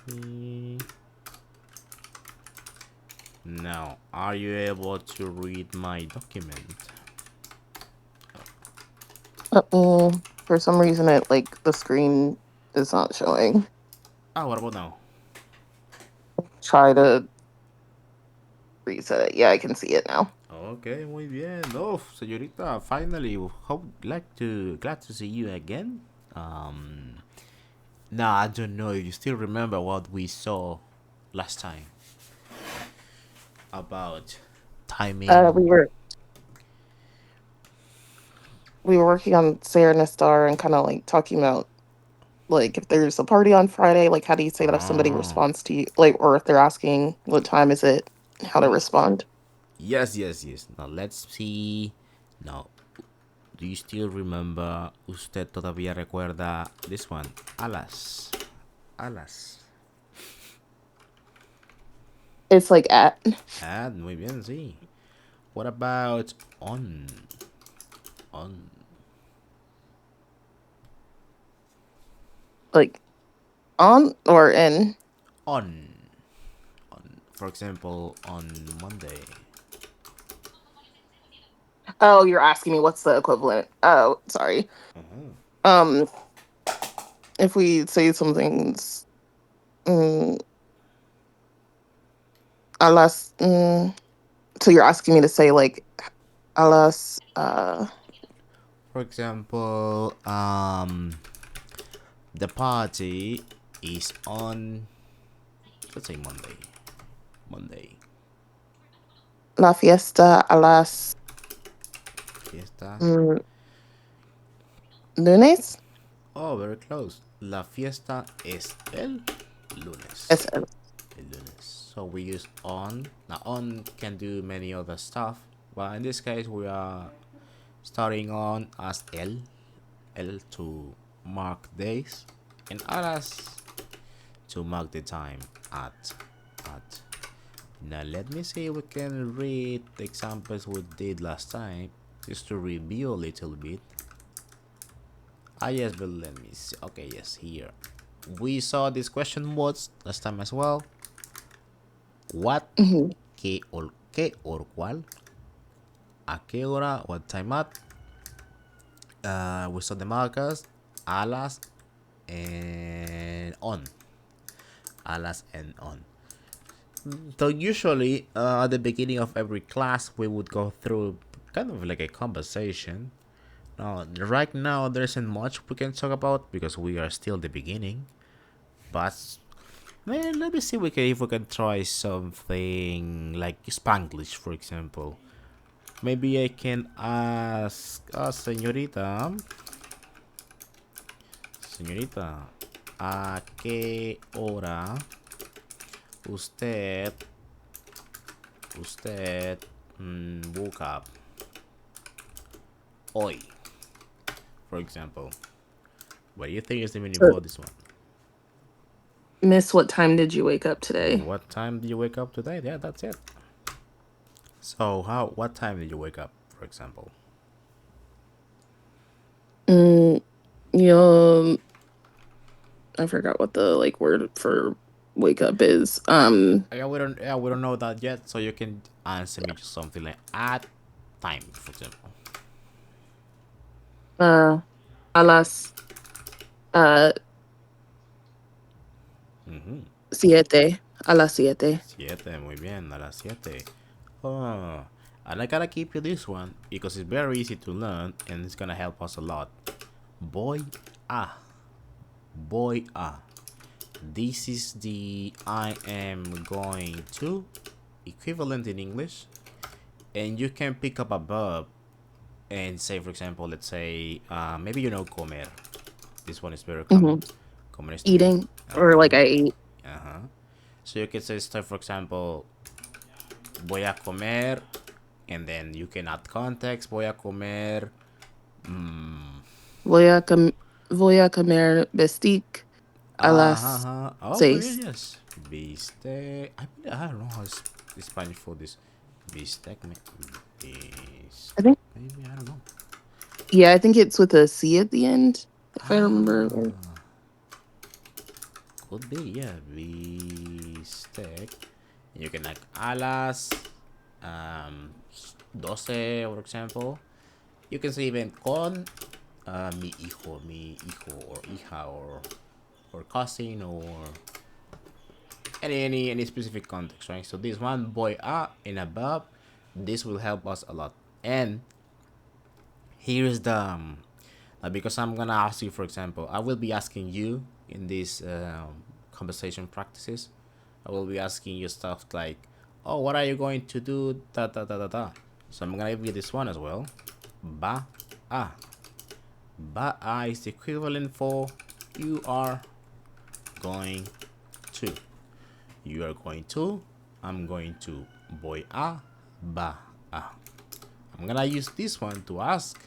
see. Now, are you able to read my document? For some reason, it like the screen is not showing. Ah, what about now? Try to reset it. Yeah, I can see it now. Okay, muy bien. Oh, señorita, finally, hope glad to see you again. Um, Now I don't know if you still remember what we saw last time about Uh, timing. we were we were working on Sarah and Estar and kind of like talking about like if there's a party on Friday, like how do you say that if somebody Oh, responds to you, like or if they're asking what time is it, how to respond. yes, yes, yes. Now let's see. Now, do you still remember? ¿Usted todavía recuerda this one? Alas, alas. It's like at Ah, muy bien, sí. What about on, like on or in. on, for example, on Monday. Oh, you're asking me what's the equivalent. Oh, sorry. Um, if we say something's mm, alas, so you're asking me to say like alas, For example, the party is on, let's say Monday. Monday. la fiesta alas Fiesta. mm, lunes. Oh, very close. La fiesta es el Es lunes. El lunes. So we use on. Now on can do many other stuff, but in this case we are starting on as el to mark days, and alas to mark the time at. Now let me see if we can read the examples we did last time, just to review a little bit. Ah yes, but let me see. Okay, yes, here. We saw this question was last time as well. What, mhm. qué or cuál, a qué hora, what time at. We saw the markers, alas and on. Alas and on. So usually at the beginning of every class we would go through kind of like a conversation. Right now there isn't much we can talk about because we are still the beginning. But man, let me see if we can try something like Spanglish, for example. Maybe I can ask señorita, señorita, ¿a qué hora usted usted woke up hoy, for example? What do you think is the meaning So, for this one? Miss, what time did you wake up today? What time did you wake up today? Yeah, that's it. So what time did you wake up, for example? Mm, you I forgot what the like word for wake up is. We don't know that yet, so you can answer me just something like at time, for example. Uh, alas, uh, siete, a las siete. Siete, muy bien, a las siete. Oh, and I gotta keep you this one because it's very easy to learn and it's gonna help us a lot. Boy, ah, boy, ah. This is the I am going to equivalent in English, and you can pick up a verb and say, for example, let's say, maybe you know comer. This one is very common. Hmm. Comer is to eat. Eating Uh or huh. like I ate. Uh huh. So you can say stuff, for example, voy a comer, and then you can add context. Voy a comer. Mm, Voy a voy a comer bistec a las oh, muy bien, seis. yes. Bistec. I don't know how Spanish for this. Bistec. I think Maybe, I don't know. yeah, I think it's with a C at the end, if I remember. Ah, could be, yeah, bistec. You can like alas, um, 12, for example. You can say even con mi hijo, or hija, or cousin, or any specific context, right? So this one, boy and above, this will help us a lot. And here's the because I'm gonna ask you, for example, I will be asking you in these conversation practices. I will be asking you stuff like, oh, what are you going to do? Da da da da da. So I'm gonna give you this one as well. Ba a. Ba a is the equivalent for you are going to. You are going to. I'm going to. Voy a. Ba a. I'm gonna use this one to ask,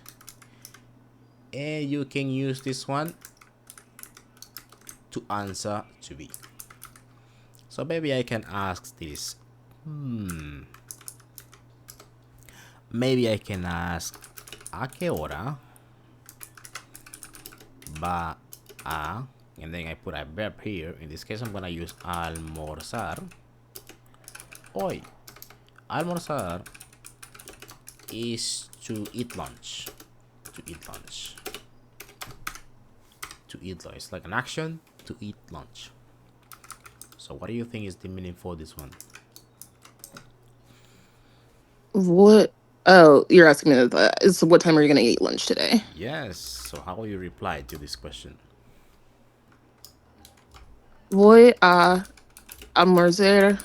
and you can use this one to answer to be. So maybe I can ask this. Maybe I can ask, ¿a qué hora va a? And then I put a verb here. In this case, I'm gonna use almorzar hoy. Almorzar is to eat lunch. To eat lunch. To eat lunch. It's like an action to eat lunch. So what do you think is the meaning for this one? What? Oh, you're asking me that. Is what time are you gonna eat lunch today? Yes. So how will you reply to this question? Voy a almorzar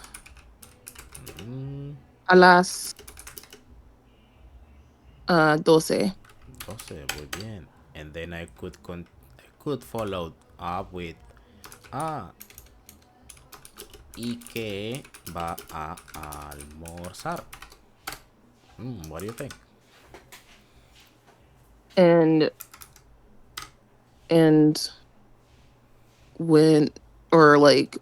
a las 12. 12, muy bien. And then I could follow up with ah, ¿y qué va a almorzar? What do you think? And when or like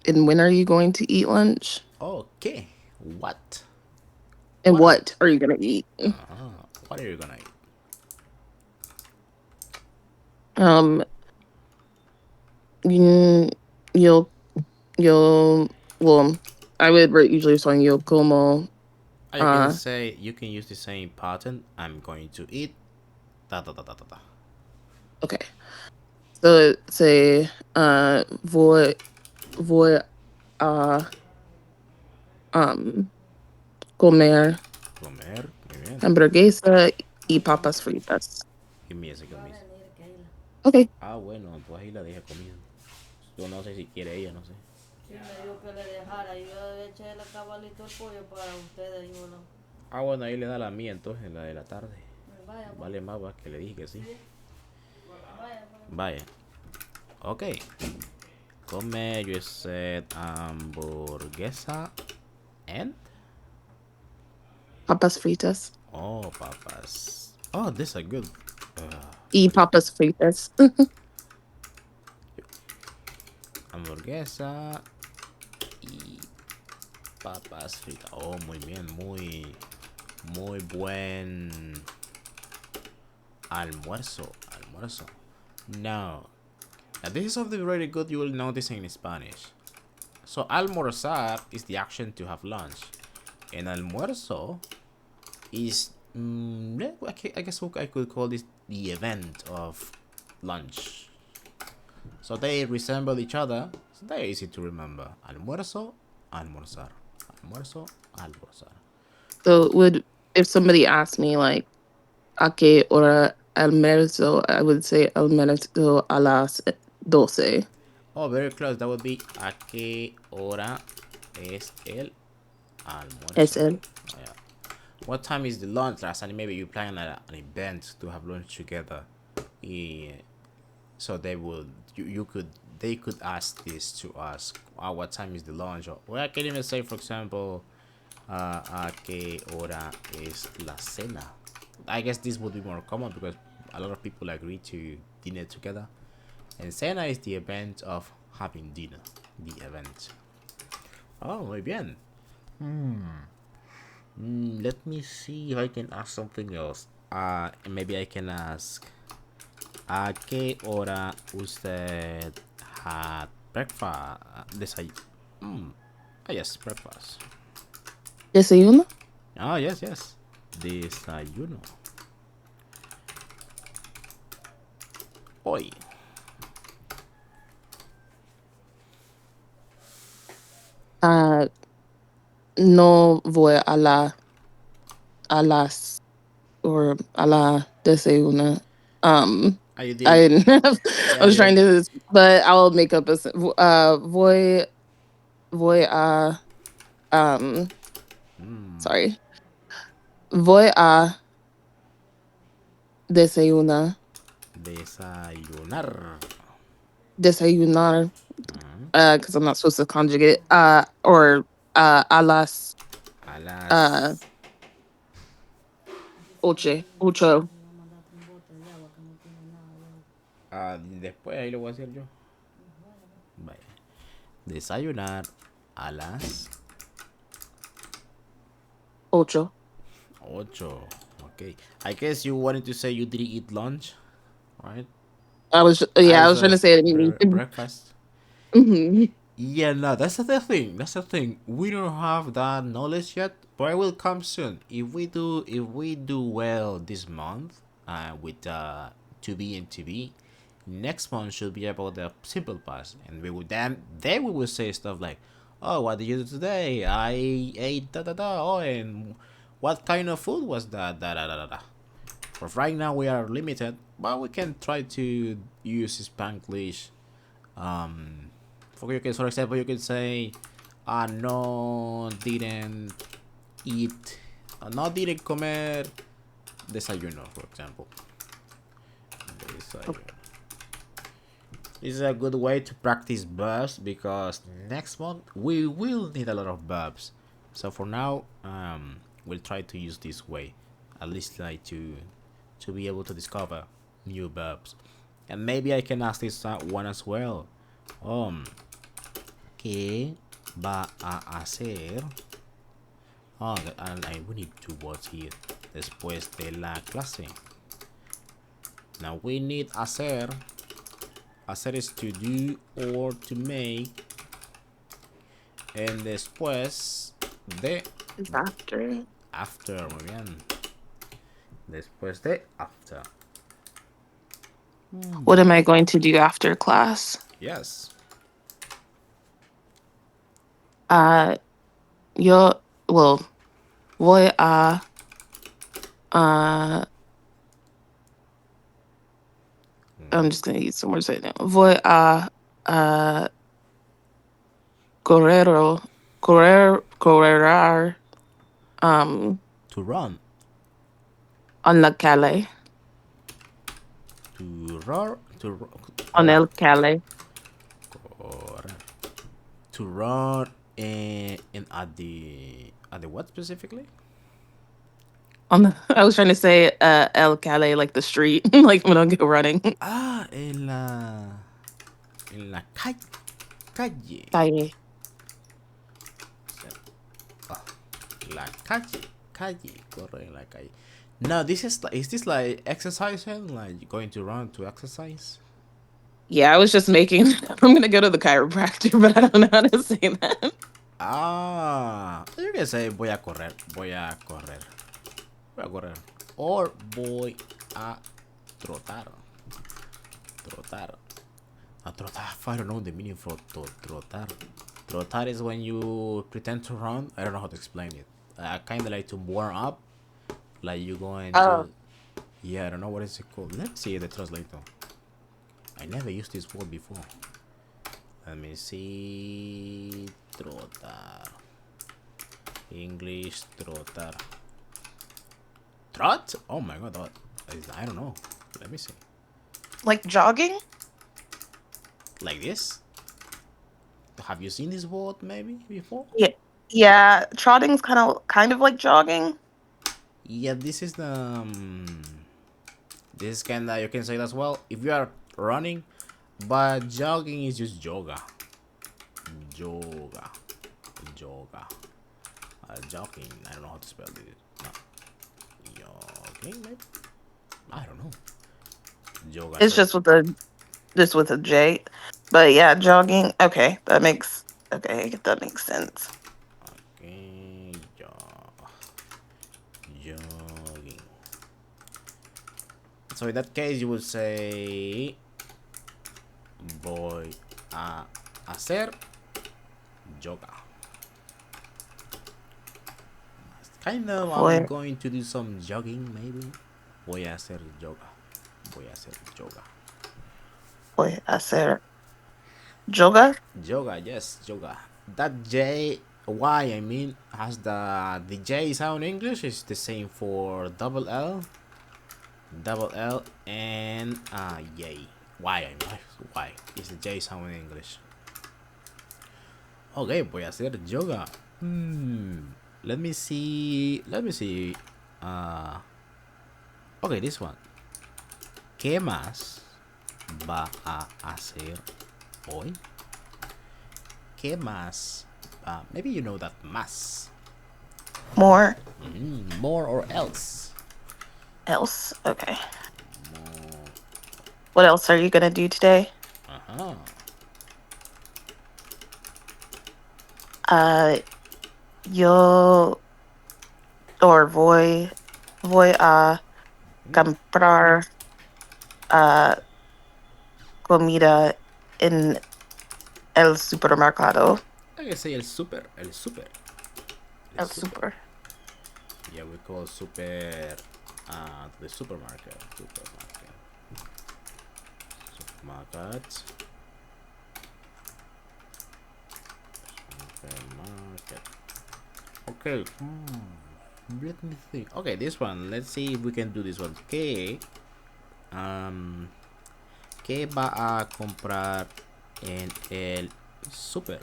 and when are you going to eat lunch? Okay. What? And What are what are you gonna eat? what are you gonna eat? Um, you, you'll well, I would usually respond yo como. You can say, you can use the same pattern. I'm going to eat da da da da da da. Okay, so say voy a comer Comer. Muy bien. hamburguesa y papas fritas. Give me a second, miss. Okay. Ah, bueno, pues ahí la dejé comida. Yo no sé si quiere ella, no sé. Sí, me dijo que le dejara. Yo eché el cabalito el pollo para ustedes y uno. Ah, bueno, ahí le da la mía entonces, la de la tarde. Vaya, Vale más va, que le dije que sí. vaya. Vaya. Ok. Come, you said hamburguesa and Papas fritas. oh, papas. Oh, this is a good. Y papas fritas. Hamburguesa y papas fritas. Oh, muy bien, muy buen almuerzo. Almuerzo. Now, this is something really good you will notice in Spanish. So, almorzar is the action to have lunch, and almuerzo is I guess I could call this the event of lunch. So they resemble each other. So they're easy to remember. Almuerzo, almorzar. Almuerzo, almorzar. So would if somebody asked me like a qué hora almuerzo, I would say almuerzo a las 12. Oh, very close. That would be a qué hora es el Es almuerzo. el. Oh, yeah. What time is the lunch? Last time maybe you plan an event to have lunch together. Yeah. So they could ask this to us. What time is the lunch? Or I can even say, for example, a qué hora es la cena. I guess this would be more common because a lot of people agree to dinner together. And cena is the event of having dinner. The event. Oh, muy bien. Let me see if I can ask something else. Maybe I can ask, ¿a qué hora usted had breakfast. Mm, yes, breakfast. Desayuno. Oh, yes, yes. Desayuno. Hoy. Uh, no voy a las or a la desayuna. You I did. didn't have, I Yeah, was yeah. trying to do this, but I'll make up voy a um sorry. Voy a desayuna Desayunar. desayunar Mm. because I'm not supposed to conjugate or a las A uh las. ocho. Después ahí lo voy a hacer yo. Vaya. Desayunar a las Ocho. 8. Okay. I guess you wanted to say you didn't eat lunch, right? I was trying to say it in Breakfast. Mhm. Yeah, no, that's the thing. That's the thing. We don't have that knowledge yet, but it will come soon. If we do well this month, with to be and to be, next month should be about the simple past, and we would then we will say stuff like, "Oh, what did you do today? I ate da da da. Oh, and what kind of food was that? Da da da da da." For right now, we are limited, but we can try to use Spanglish. Um, for example, you can say, no, didn't eat, no, didn't comer desayuno, for example. Desayuno. This is a good way to practice verbs because next month we will need a lot of verbs. So for now, we'll try to use this way, at least like to be able to discover new verbs. And maybe I can ask this one as well. ¿Qué va a hacer? Oh, we need two words here. Después de la clase. Now we need hacer. Hacer is to do or to make. And después de After. after. Muy bien. Después de after. What am I going to do after class? Yes. Uh, yo, well, voy a, uh, I'm just going to use some words right now. Voy a, uh, correro, correrar, To run. on la calle, To roar. A on la el calle, correr. To run in at the what specifically? I was trying to say, el calle, like the street, like when I go running. En la calle. Calle. Ah, la calle, corre en la calle. No, is this like exercising? Like going to run to exercise? Yeah, I was just making, I'm going to go to the chiropractor, but I don't know how to say that. You can say voy a correr, or voy a trotar, trotar. Trotar. I don't know the meaning for trotar. Trotar is when you pretend to run. I don't know how to explain it. Kind of like to warm up, like you going Oh, to. Yeah, I don't know what is it called. Let's see the translator. I never used this word before. Let me see. Trotar. English trotar. Trot? Oh my god, I don't know. Let me see. like jogging? Like this? Have you seen this word maybe before? Yeah. Yeah, trotting's kind of like jogging. Yeah, this is the. This is kinda you can say that as well. If you are running, but jogging is just yoga. Yoga. Yoga. Jogging. I don't know how to spell it. No. Jogging, maybe? I don't know. Yoga. It's So just with a J. But yeah, jogging. Okay, that makes sense. Okay, jogging. So in that case, you would say voy a hacer yoga. Kind of, I'm Voy, going to do some jogging maybe. Voy a hacer yoga. Voy a hacer yoga. voy a hacer yoga. Yoga, yes, yoga. That J, Y, I mean, has the J sound in English is the same for double L, and yay. Y, I mean, Y is the J sound in English. Okay, voy a hacer yoga. Let me see. Let me see. Uh, okay, this one. ¿Qué más va a hacer hoy? ¿Qué más? Maybe you know that más. More More or else. else. Okay. What else are you gonna do today? Uh-huh. Yo or voy a comprar uh comida in el supermercado. I can say el super. El super. El El super. super. Yeah, we call super the supermarket. Supermarket. Supermarket. Okay. Let me think. Okay, this one. Let's see if we can do this one. Um, ¿Qué va a comprar en el super?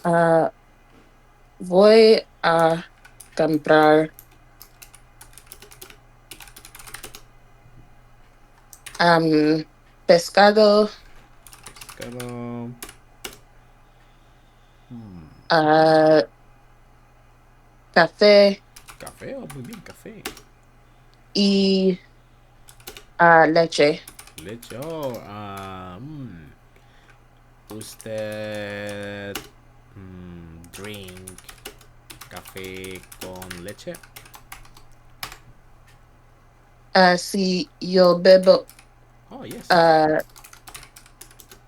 Uh, voy a comprar pescado, Pescado. uh, café Café. Oh, muy bien, café. y leche. Leche. Oh, usted drink café con leche. Si yo bebo, Oh, yes. uh,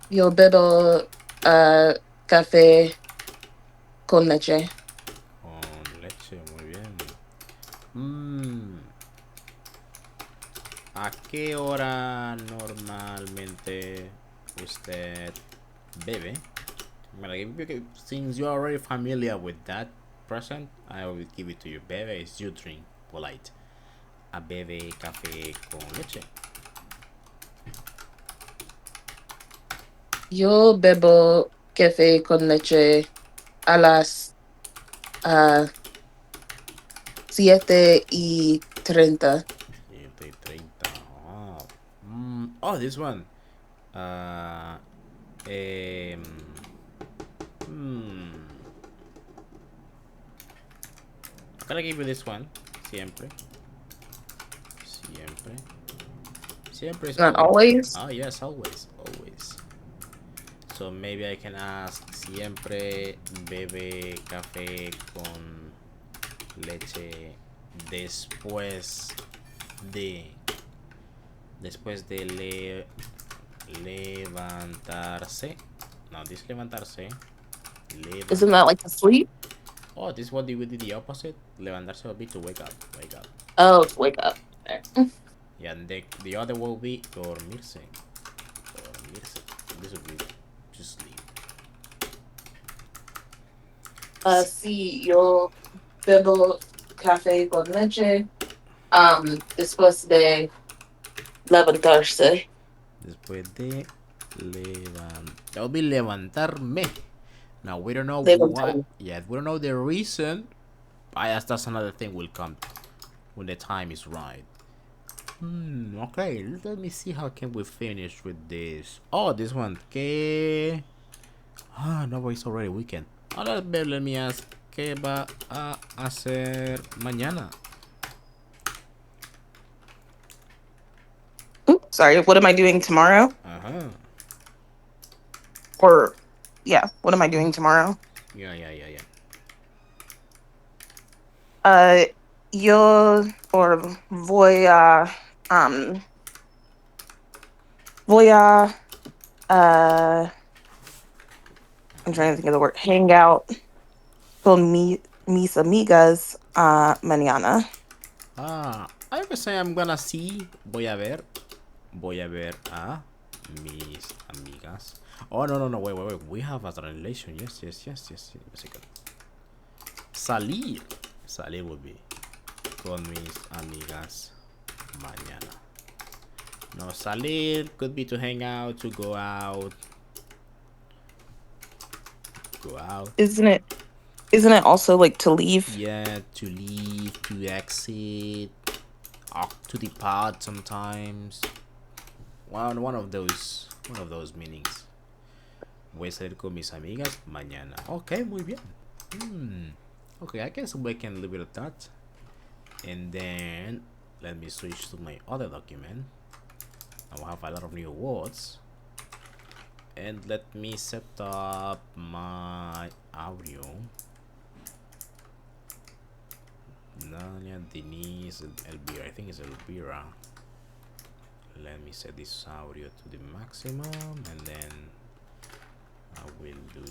yo bebo café con leche. Con leche, muy bien. Mm, ¿A qué hora normalmente usted bebe? Since you're already familiar with that present, I will give it to you. Bebe is you drink, polite. A bebe café con leche. Yo bebo café con leche a las uh, 7:30. 7:30. Oh. Oh, this one. Uh, um, hmm. I'm gonna give you this one. Siempre. Siempre. Siempre is Not always. always. Oh, yes, always. Always. So maybe I can ask. Siempre bebe café con leche después de. Después de levantarse. No, this levantarse. Isn't that like to sleep? Oh, this one would be the opposite. Levantarse will be to wake up. Wake up. Oh, to wake up. Okay. Yeah, and the other will be dormirse. Dormirse. This would be to sleep. Si yo bebo café con leche, después de levantarse. Después de levantar. That will be levantarme. Now we don't know what. Levantarme. Yeah, we don't know the reason. I guess that's another thing will come when the time is right. Okay, let me see how can we finish with this. Oh, this one. Que. No, it's already weekend. Oh, let me ask. ¿Qué va a hacer mañana? Oops. Sorry, what am I doing tomorrow? Uh-huh. Or yeah, what am I doing tomorrow? Yeah. Uh, yo or um voy a uh I'm trying to think of the word hang out con mis amigas mañana. I would say I'm gonna see. Voy a ver. Voy a ver a mis amigas. Oh, no. Wait. We have a translation. Yes. A second. Salir. Salir would be con mis amigas mañana. No, salir could be to hang out, to go out. Go out. Isn't it also like to leave? Yeah, to leave, to exit, to depart sometimes. One of those meanings. Voy a salir con mis amigas mañana. Okay, muy bien. Okay, I guess we can leave it at that. And then let me switch to my other document. I will have a lot of new words. And let me set up my audio. Nadia, Denise, Elvira. I think it's Elvira. Let me set this audio to the maximum, and then I will do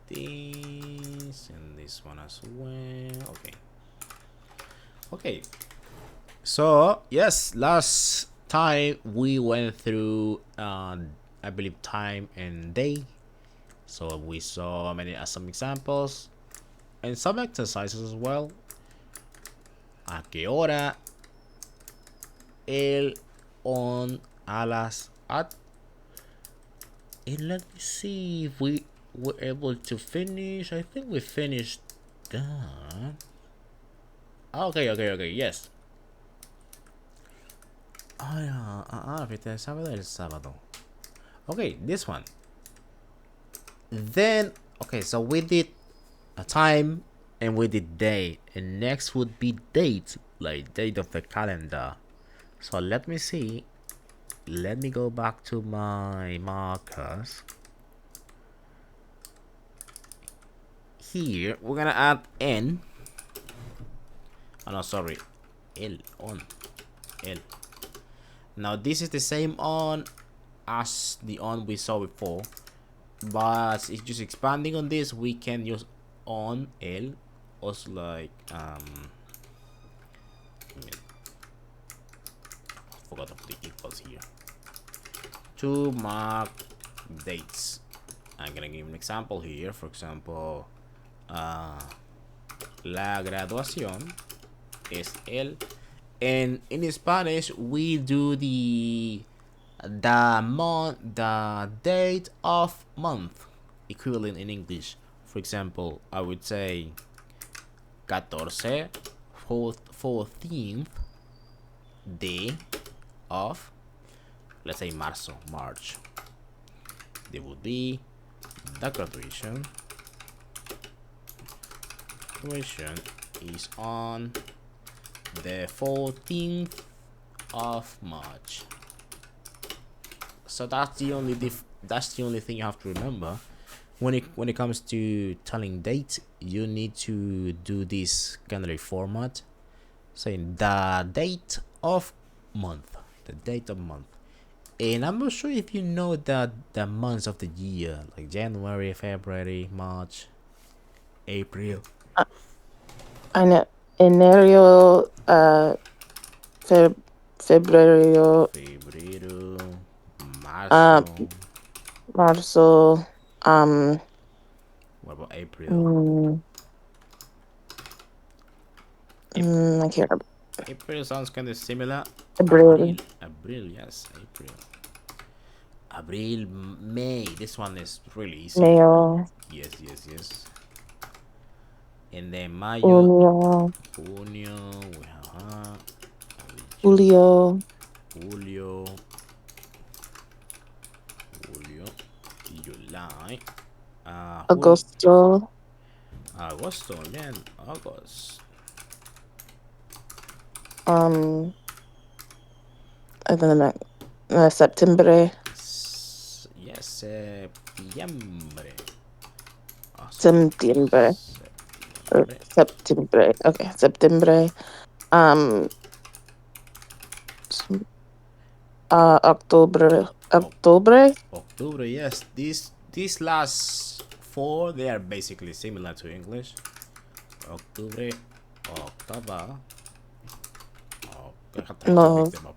this and this one as well. Okay. So yes, last time we went through I believe time and day. So we saw some examples and some exercises as well. ¿A qué hora? El, on, a las, at. And let me see if we were able to finish. I think we finished that. Okay, yes. Fiesta del sábado, el sábado. Okay, this one. Then, okay, so we did a time and we did day. And next would be date, like date of the calendar. So let me see. Let me go back to my markers. Here, we're gonna add n. Oh no, sorry. L, on. L. Now this is the same on as the on we saw before. But it's just expanding on this, we can use on L also like I forgot to put the equals here to mark dates. I'm gonna give an example here. For example, la graduación es el, and in Spanish we do the date of month equivalent in English. For example, I would say 14th day of, let's say, March. There would be the graduation. Graduation is on the 14th of March. So that's the only thing you have to remember when it comes to telling date. You need to do this kind of format, saying the date of month, and I'm not sure if you know that the months of the year, like January, February, March, April. I know enero, febrero, Marzo. marzo, What about April? I can't remember. April sounds kind of similar. Abril. April, yes, April. Abril, May. This one is really easy. Mayo. Yes. And then Mayo, Junio, we have Julio, July, Agosto, Agosto, man, August. and then Septiembre. Yes, septiembre. Septiembre. Or Septiembre. Septiembre. Okay, Septiembre. Um, October. O- October. October, yes. These last four, they are basically similar to English. October, October. Oh, I have to No. mix them up.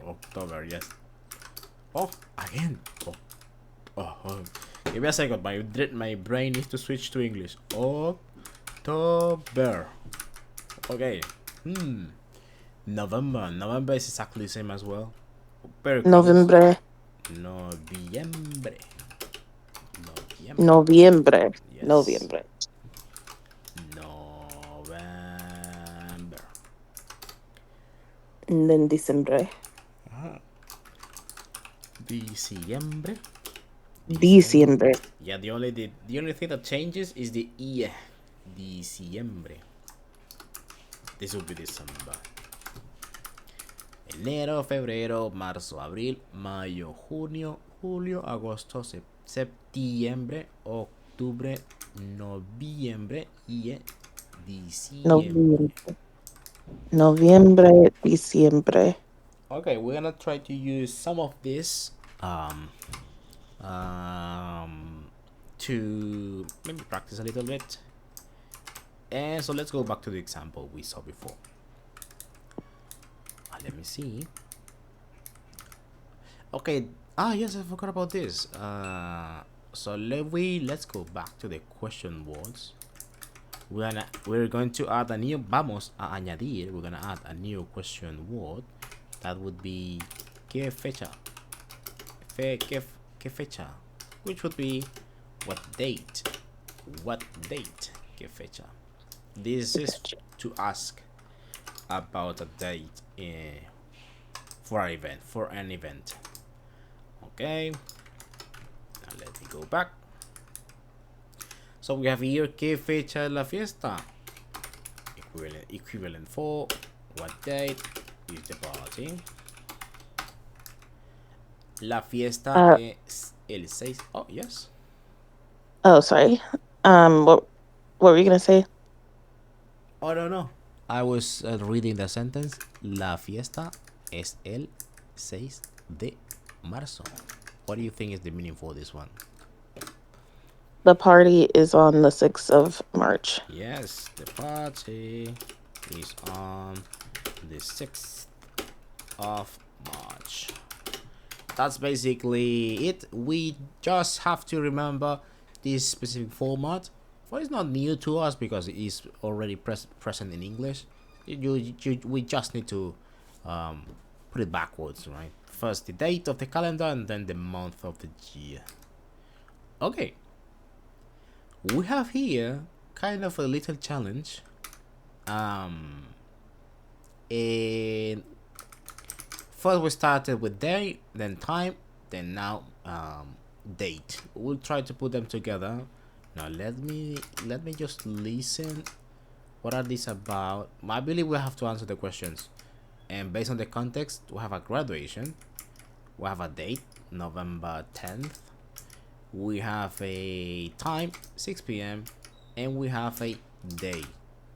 October, yes. Oh, again. Oh. Give me a second. My brain needs to switch to English. October. Okay. November. November is exactly the same as well. Very close. November. Noviembre. Noviembre. Noviembre. Yes. Noviembre. November. And then December. Diciembre. Diciembre. Yeah, the only thing that changes is the e. Diciembre. This will be December. Enero, febrero, marzo, abril, mayo, junio, julio, agosto, septiembre, octubre, noviembre y diciembre. Noviembre. Noviembre. Diciembre. Okay, we're gonna try to use some of this um, to maybe practice a little bit. And so let's go back to the example we saw before. Let me see. Okay. Yes, I forgot about this. So let's go back to the question words. We're going to add a new. Vamos a añadir. We're gonna add a new question word. That would be qué fecha. Qué fecha, which would be what date. What date? Qué fecha. This is to ask about a date for an event. Okay, now let me go back. So we have here ¿qué fecha es la fiesta? Equivalent for what date is the party. La fiesta Uh, es el 6. Oh, yes. oh, sorry. What were you gonna say? Oh, no. I was reading the sentence. La fiesta es el 6 de marzo. What do you think is the meaning for this one? The party is on the 6th of March. Yes, the party is on the 6th of March. That's basically it. We just have to remember this specific format. Well, it's not new to us because it is already present in English. We just need to put it backwards, right? First the date of the calendar and then the month of the year. Okay. We have here kind of a little challenge. And first we started with day, then time, then now date. We'll try to put them together. Now let me just listen. What are these about? I believe we have to answer the questions, and based on the context, we have a graduation, we have a date, November 10th, we have a time, 6 p.m., and we have a day,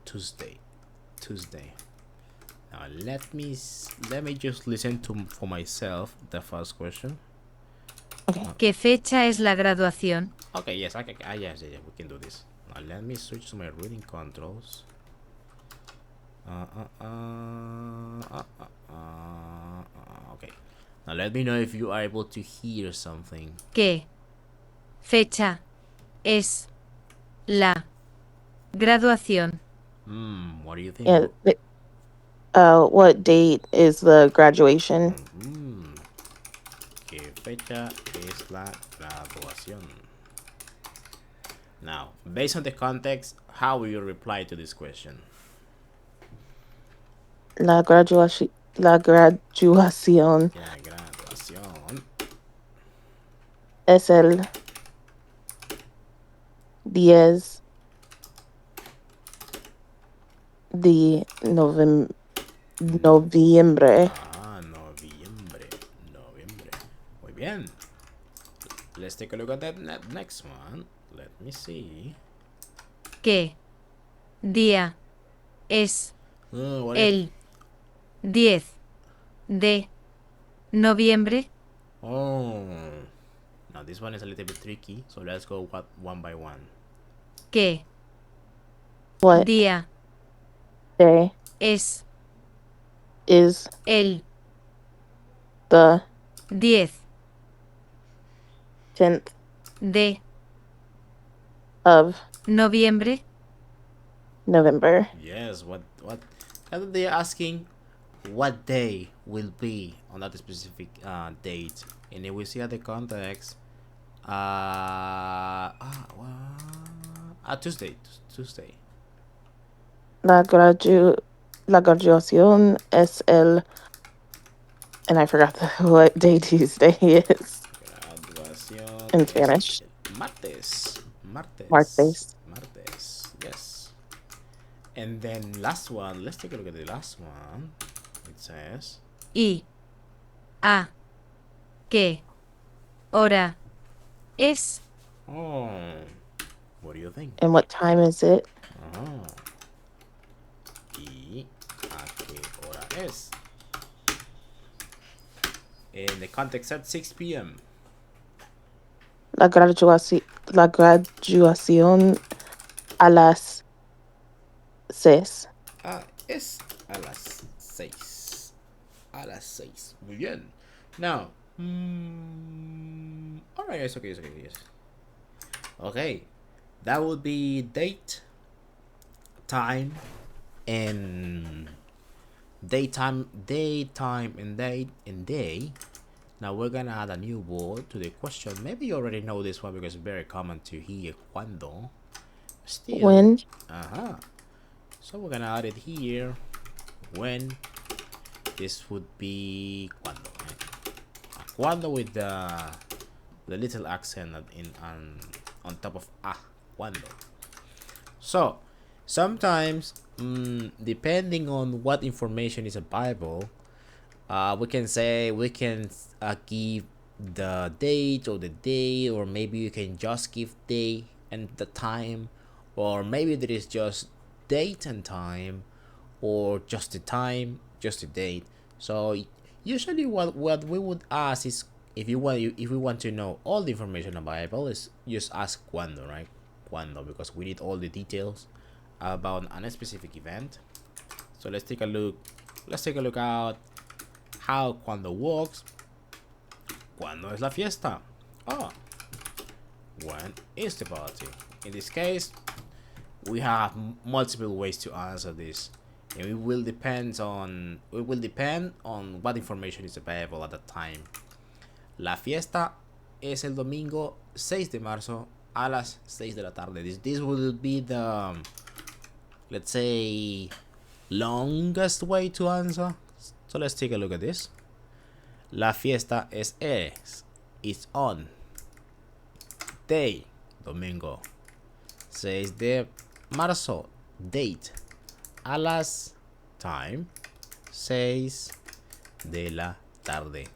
Tuesday. Now let me just listen to for myself the first question. ¿Qué fecha es la graduación? Okay, yes, yes, we can do this. Now let me switch to my reading controls. Okay. Now let me know if you are able to hear something. ¿Qué fecha es la graduación? What do you think? Yeah. What date is the graduation? ¿Qué fecha es la graduación? Now, based on the context, how will you reply to this question? La graduación. La graduación La graduación es el 10 de noviembre. noviembre. bien. Let's take a look at that next one. Let me see. ¿Qué día es What is? el 10 de noviembre? Oh, now this one is a little bit tricky. So let's go one by one. ¿Qué What día day es is el the 10 10th de of noviembre? November? Yes. What? And they're asking what day will be on that specific date, and if we see at the context, Tuesday. Tuesday. La graduación es el, and I forgot what day Tuesday is Graduación in es Spanish. martes. Martes. Martes. Martes. Yes. And then last one. Let's take a look at the last one. It says. ¿Y a qué hora es? Oh. What do you think? And what time is it? Oh. ¿Y a qué hora es? In the context at 6 p.m. La graduación a las 6. Es a las 6. A las 6. Muy bien. Now, alright, it's okay, yes. Okay, that would be date, time, and daytime, and day. Now we're gonna add a new word to the question. Maybe you already know this one because it's very common to hear cuando. Still, When? So we're gonna add it here. When? This would be cuando. Cuando with the little accent on top of cuando. So sometimes, depending on what information is available, we can give the date or the day, or maybe you can just give day and the time, or maybe there is just date and time, or just the time, just the date. So usually what we would ask is, if we want to know all the information available, is just ask cuando, right? Cuando, because we need all the details about a specific event. So let's take a look at how cuando works. ¿Cuándo es la fiesta? When is the party? In this case, we have multiple ways to answer this, and it will depend on what information is available at the time. La fiesta es el domingo 6 de marzo a las 6 de la tarde. This will be the, let's say, longest way to answer. So let's take a look at this. La fiesta es on. Day, domingo. 6 de marzo, date. A las, time, 6 de la tarde.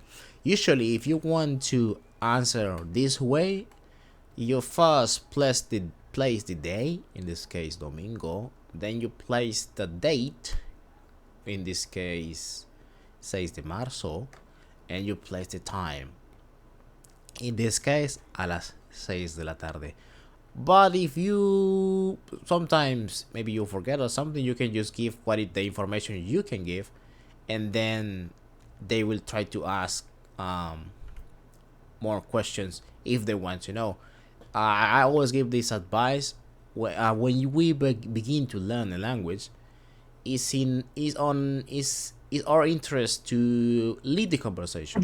Usually, if you want to answer this way, you first place the day, in this case domingo, then you place the date, in this case 6 de marzo, and you place the time, in this case a las 6 de la tarde. But if you sometimes maybe you forget or something, you can just give the information you can give, and then they will try to ask more questions if they want to know. I always give this advice when we begin to learn a language. Is our interest to lead the conversation.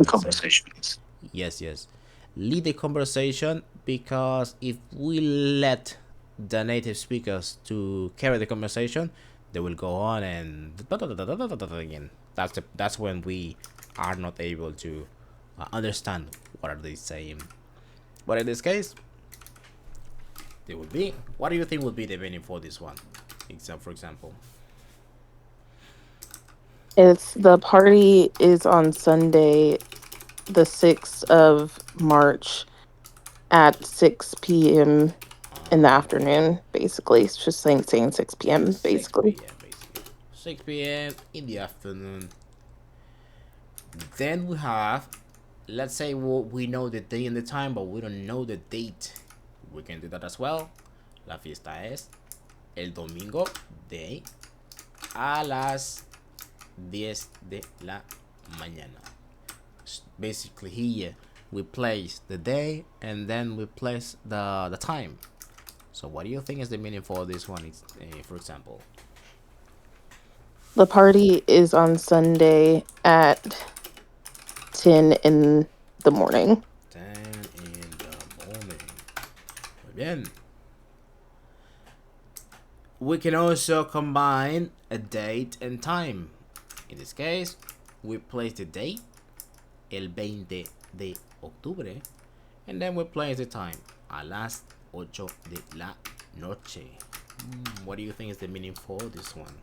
Yes, lead the conversation, because if we let the native speakers to carry the conversation, they will go on and again. That's when we are not able to understand what are they saying. But in this case, they would be. What do you think would be the meaning for this one? For example, It's the party is on Sunday, the 6th of March at 6 p.m. in the afternoon, basically. It's just saying 6 p.m., 6 basically. p.m. basically. 6 p.m. in the afternoon. Then we have, let's say we know the day and the time, but we don't know the date. We can do that as well. La fiesta es el domingo de a las 10 de la mañana. Basically here we place the day and then we place the time. So what do you think is the meaning for this one? It's, for example, The party is on Sunday at 10 in the morning. 10 in the morning. Muy bien. We can also combine a date and time. In this case, we place the date, el 20 de octubre, and then we place the time, a las 8 de la noche. What do you think is the meaning for this one?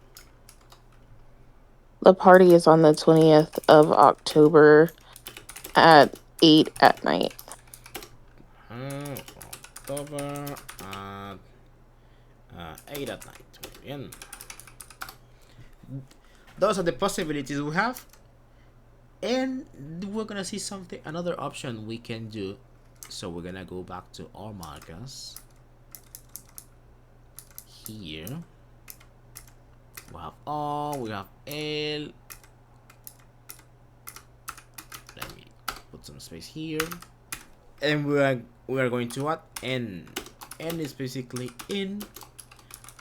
The party is on the 20th of October at 8 at night. October at 8 at night. Muy bien. Those are the possibilities we have, and we're gonna see something, another option we can do. So we're gonna go back to our markers here. We have O, we have L. Let me put some space here, and we are going to add N. N is basically in,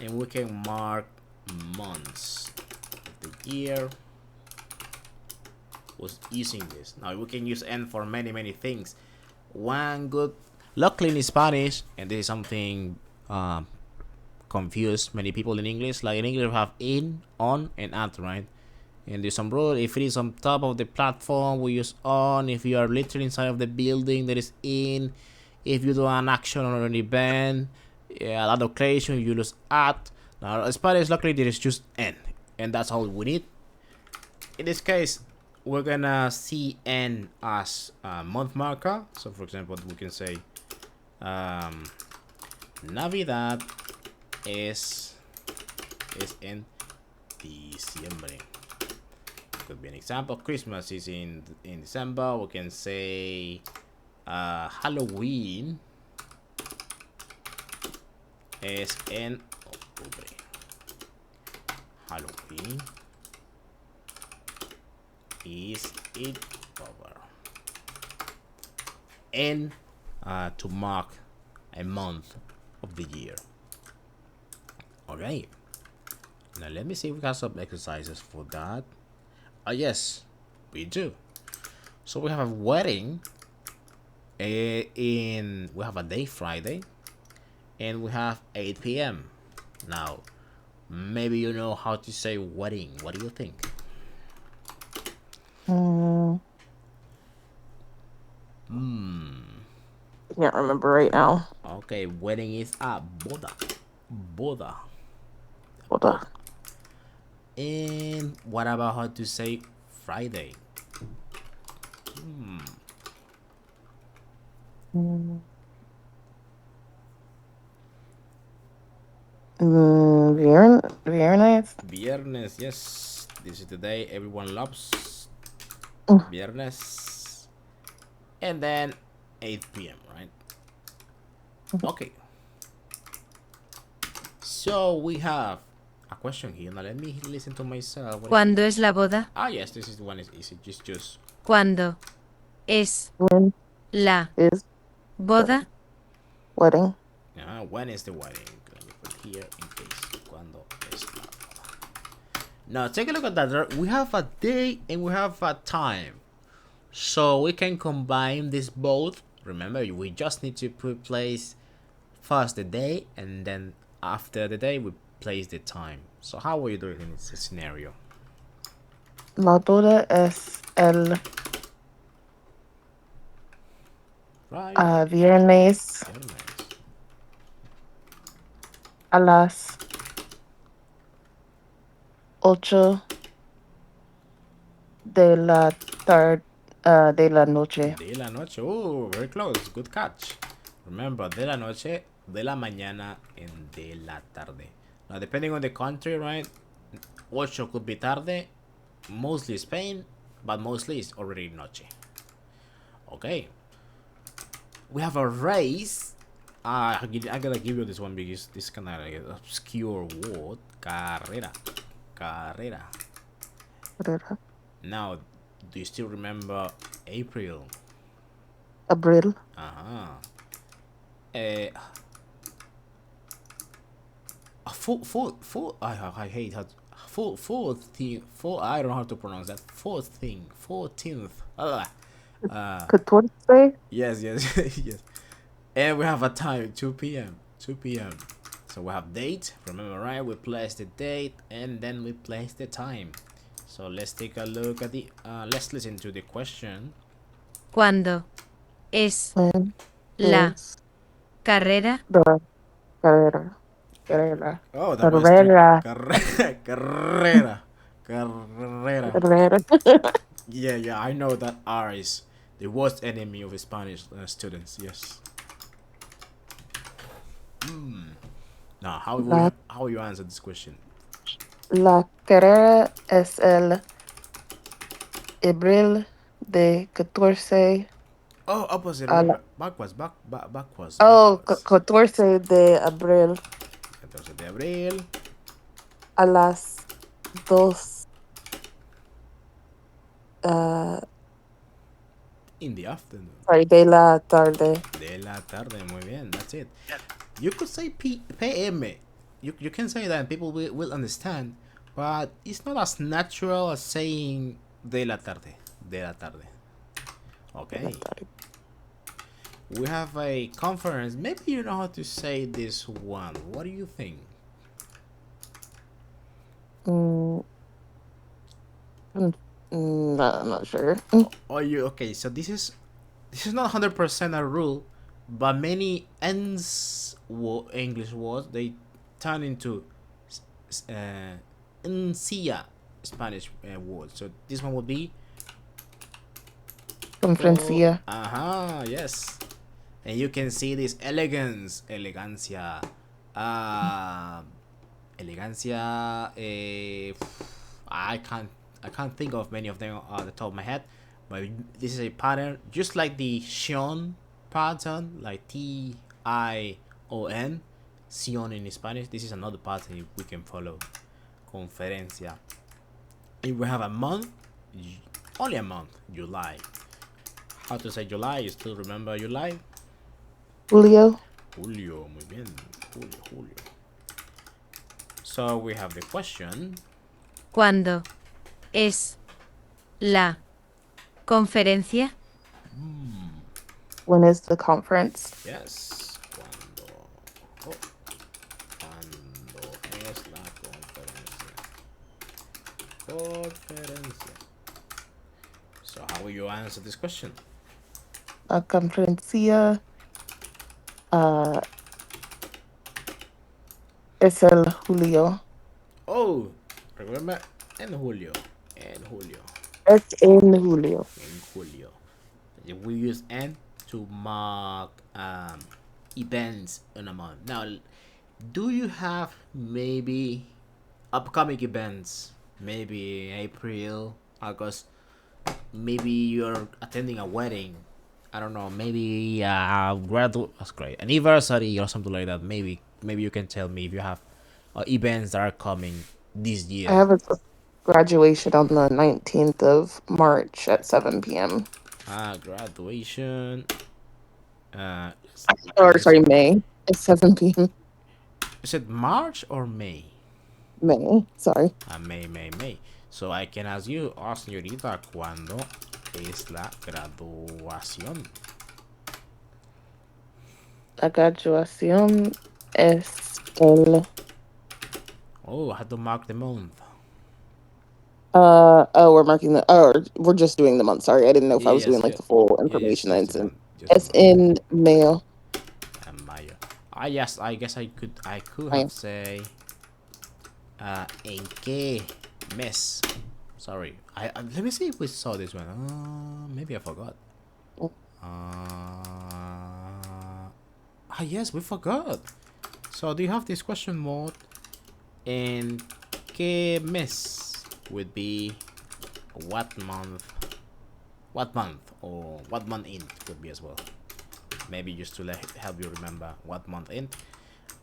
and we can mark months of the year was using this. Now we can use N for many things. One good, luckily in Spanish, and this is something confused many people in English. Like in English, we have in, on, and at, right? And there's some rule. If it is on top of the platform, we use on. If you are literally inside of the building, that is in. If you do an action or an event, a lot of occasion, you use at. Now, in Spanish, luckily, there is just n, and that's all we need. In this case, we're gonna see n as a month marker. So, for example, we can say Navidad es en diciembre. Could be an example. Christmas is in December. We can say Halloween es en octubre. Halloween is in October. And to mark a month of the year. Alright. Now let me see if we have some exercises for that. Yes, we do. So we have a wedding we have a day Friday, and we have 8 p.m. Now, maybe you know how to say wedding. What do you think? Can't remember right now. Okay, wedding is a boda. Boda. Hold on. And what about how to say Friday? Viernes. Viernes, yes. This is the day everyone loves. Viernes. And then 8 p.m., right? Okay. So we have a question here. Now let me listen to myself. ¿Cuándo es la boda? Ah, yes, this is the one is easy. Just. ¿Cuándo es When la is boda? wedding? When is the wedding? Let me put here in case. Cuando es la boda. Now take a look at that. We have a day and we have a time. So we can combine this both. Remember, we just need to place first the day, and then after the day we place the time. So how are you doing in this scenario? La boda es el Right. viernes a las 8 de la De la noche. De la noche. Oh, very close. Good catch. Remember, de la noche, de la mañana, and de la tarde. Now, depending on the country, right? Ocho could be tarde, mostly Spain, but mostly it's already noche. Okay. We have a race. I gotta give you this one because this kind of like obscure word. Carrera. Carrera. Carrera. Now, do you still remember April? Abril. Uh-huh. Uh, I hate how I don't know how to pronounce that. 14th. 14. Yes, yes. And we have a time, 2 p.m. 2 p.m. So we have date, remember, right? We place the date and then we place the time. So let's take a look at the let's listen to the question. ¿Cuándo es When la is carrera? the carrera? Carrera. Oh, that was three. Carrera. Carrera. Carrera. Carrera. Yeah, I know that R is the worst enemy of Spanish students. Yes. Now, La, how will you answer this question? la carrera es el abril de 14 Oh, opposite. a la, Remember, backwards. oh, 14 de abril 14 de abril. a las 2 uh, In the afternoon. sorry, de la tarde. De la tarde. Muy bien. That's it. You could say PM. You can say that and people will understand, but it's not as natural as saying de la tarde. De la tarde. De la Okay. tarde. We have a conference. Maybe you know how to say this one. What do you think? Mm, no, I'm not sure. Oh, you okay? So this is not 100% a rule, but many English words they turn into encía Spanish words. So this one would be Conferencia. yes. And you can see this elegancia, uh, elegancia. I can't think of many of them at the top of my head, but this is a pattern just like the Sion pattern, like Tion, Sion in Spanish. This is another pattern we can follow. Conferencia. If we have a month, only a month, July. How to say July? You still remember July? Julio. Julio, muy bien. Julio. So we have the question. ¿Cuándo es la conferencia? When is the conference? Yes. ¿Cuándo es la conferencia? So how will you answer this question? La conferencia es el Julio. Oh, remember en Julio. En Julio. Es en Julio. In Julio. We use N to mark events in a month. Now, do you have maybe upcoming events? Maybe April, August. Maybe you're attending a wedding. I don't know. Maybe that's great, anniversary or something like that. Maybe you can tell me if you have events that are coming this I year. have a graduation on the 19th of March at 7 p.m. Graduation. Or sorry, May. It's 7 p.m. Is it March or May? May. Sorry. May. So I can ask you, señorita, ¿cuándo es la graduación? La graduación es el Oh, I have to mark the month. we're marking we're just doing the month. Sorry, I didn't know if I was doing like the full information. Just It's the in month. it's in Mayo. Mayo. Yes, I guess I could Mayo. have say en qué mes. Sorry, Let me see if we saw this one. Maybe I forgot. Yes, we forgot. So do you have this question mode? And ¿qué mes would be what month? What month or what month in could be as well. Maybe just to help you remember what month in.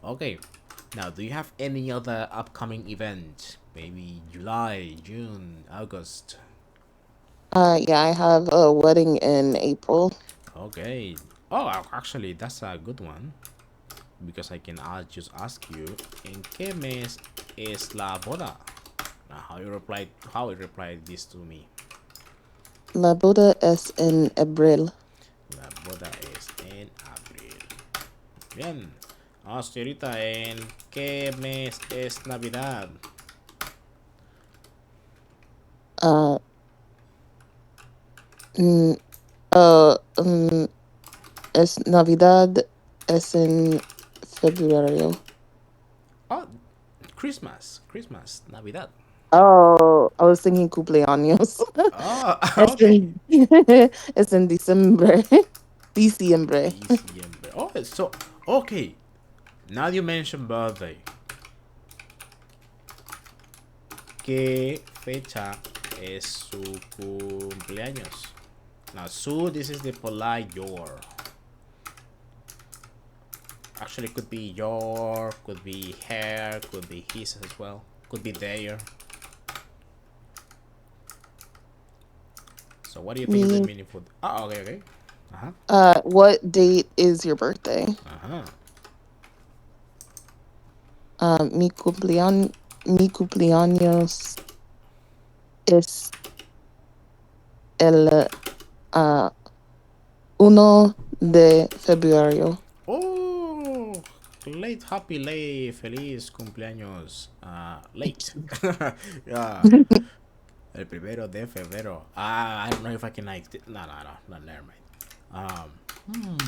Okay. Now, do you have any other upcoming event? Maybe July, June, August. Yeah, I have a wedding in April. Okay. Oh, actually, that's a good one. Because I can just ask you, ¿en qué mes es la boda? Now, how you replied this to me? La boda es en abril. La boda es en abril. Bien. Señorita, ¿en qué mes es Navidad? Uh, mm, es Navidad es en febrero. Oh, Christmas, Navidad. Oh, I was thinking cumpleaños. Oh, Es okay. en, es en diciembre. Diciembre. Diciembre. Oh, so okay. Now you mentioned birthday. ¿Qué fecha es su cumpleaños? Now, su, this is the polite your. Actually, could be your, could be her, could be his as well, could be their. So, what do you think is the Me. meaningful? Oh, okay, okay. What date is your birthday? Uh-huh. Mi cumpleaños es el 1 de febrero. Oh, late, happy, late, feliz cumpleaños. Late. Yeah. El primero de febrero. I don't know if I can like. No, never mind.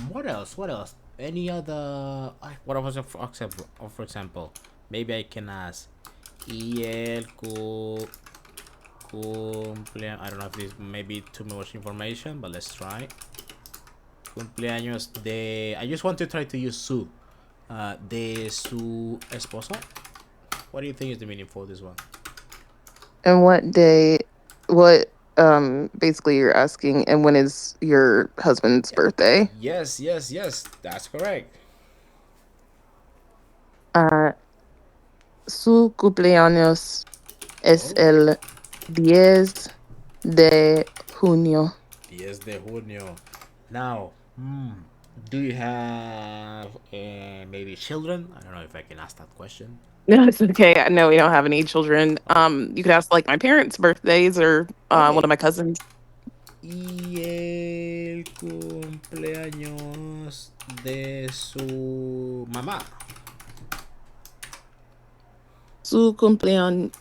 What else? What else? Any other? What was it for example? Maybe I can ask. Y el cumpleaños. I don't know if this may be too much information, but let's try. Cumpleaños de. I just want to try to use su. De su esposo. What do you think is the meaning for this one? And basically you're asking, and when is your husband's birthday? Yes. That's correct. Uh, Su cumpleaños es Oh, el 10 de junio. 10 de junio. Now, do you have maybe children? I don't know if I can ask that question. No, it's okay. No, we don't have any children. Oh, You could ask like my parents' birthdays or one okay. of my cousins. Y el cumpleaños de su mamá. Su cumpleaños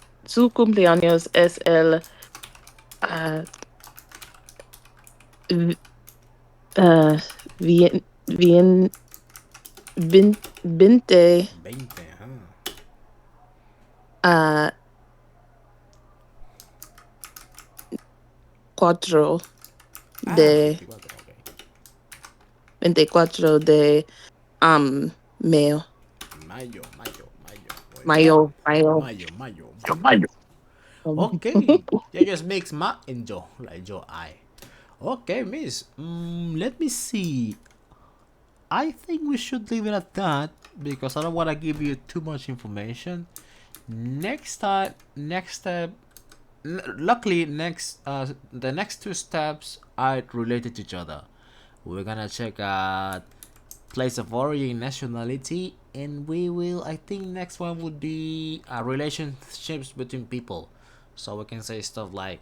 es el uh, v- bien, bien, 20 20, uh, cuatro de 24, ok. 24 de mayo. Muy bien. Mayo, mayo. Mayo. Mayo. Okay. That just makes ma and yo, like yo, I. Okay, miss. Let me see. I think we should leave it at that because I don't want to give you too much information. Next time, next step. Luckily, the next two steps are related to each other. We're gonna check out place of origin, nationality, and we will. I think next one would be relationships between people. So we can say stuff like,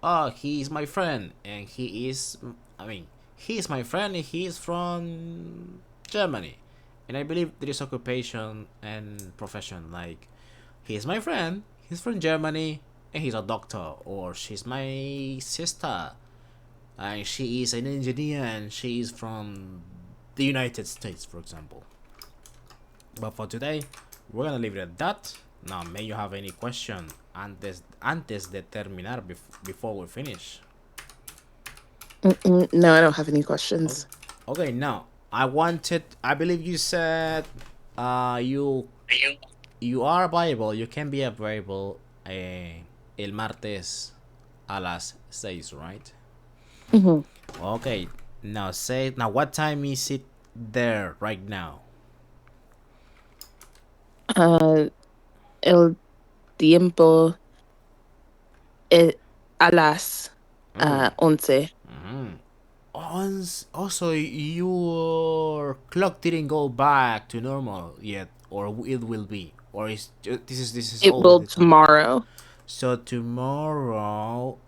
"Oh, he is my friend, and he is. I mean, he is my friend, and he is from Germany." And I believe there is occupation and profession like, he is my friend. He's from Germany, and he's a doctor, or she's my sister, and she is an engineer, and she is from the United States, for example. But for today, we're gonna leave it at that. Now, may you have any question antes de terminar before we finish? No, I don't have any questions. Okay, now I believe you said you are available, you can be available el martes a las 6, right? Hmm. Okay, now what time is it there right now? El tiempo a las 11. Also, your clock didn't go back to normal yet, or it will be, or this is It all will the time. tomorrow, So tomorrow,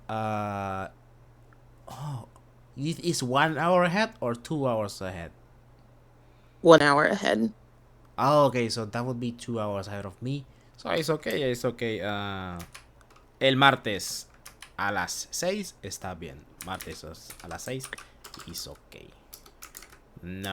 it is 1 hour ahead or 2 hours ahead. 1 hour ahead. Oh, okay, so that would be 2 hours ahead of me. So it's okay, it's okay. El martes a las 6 está bien. Martes a las 6 is okay. No.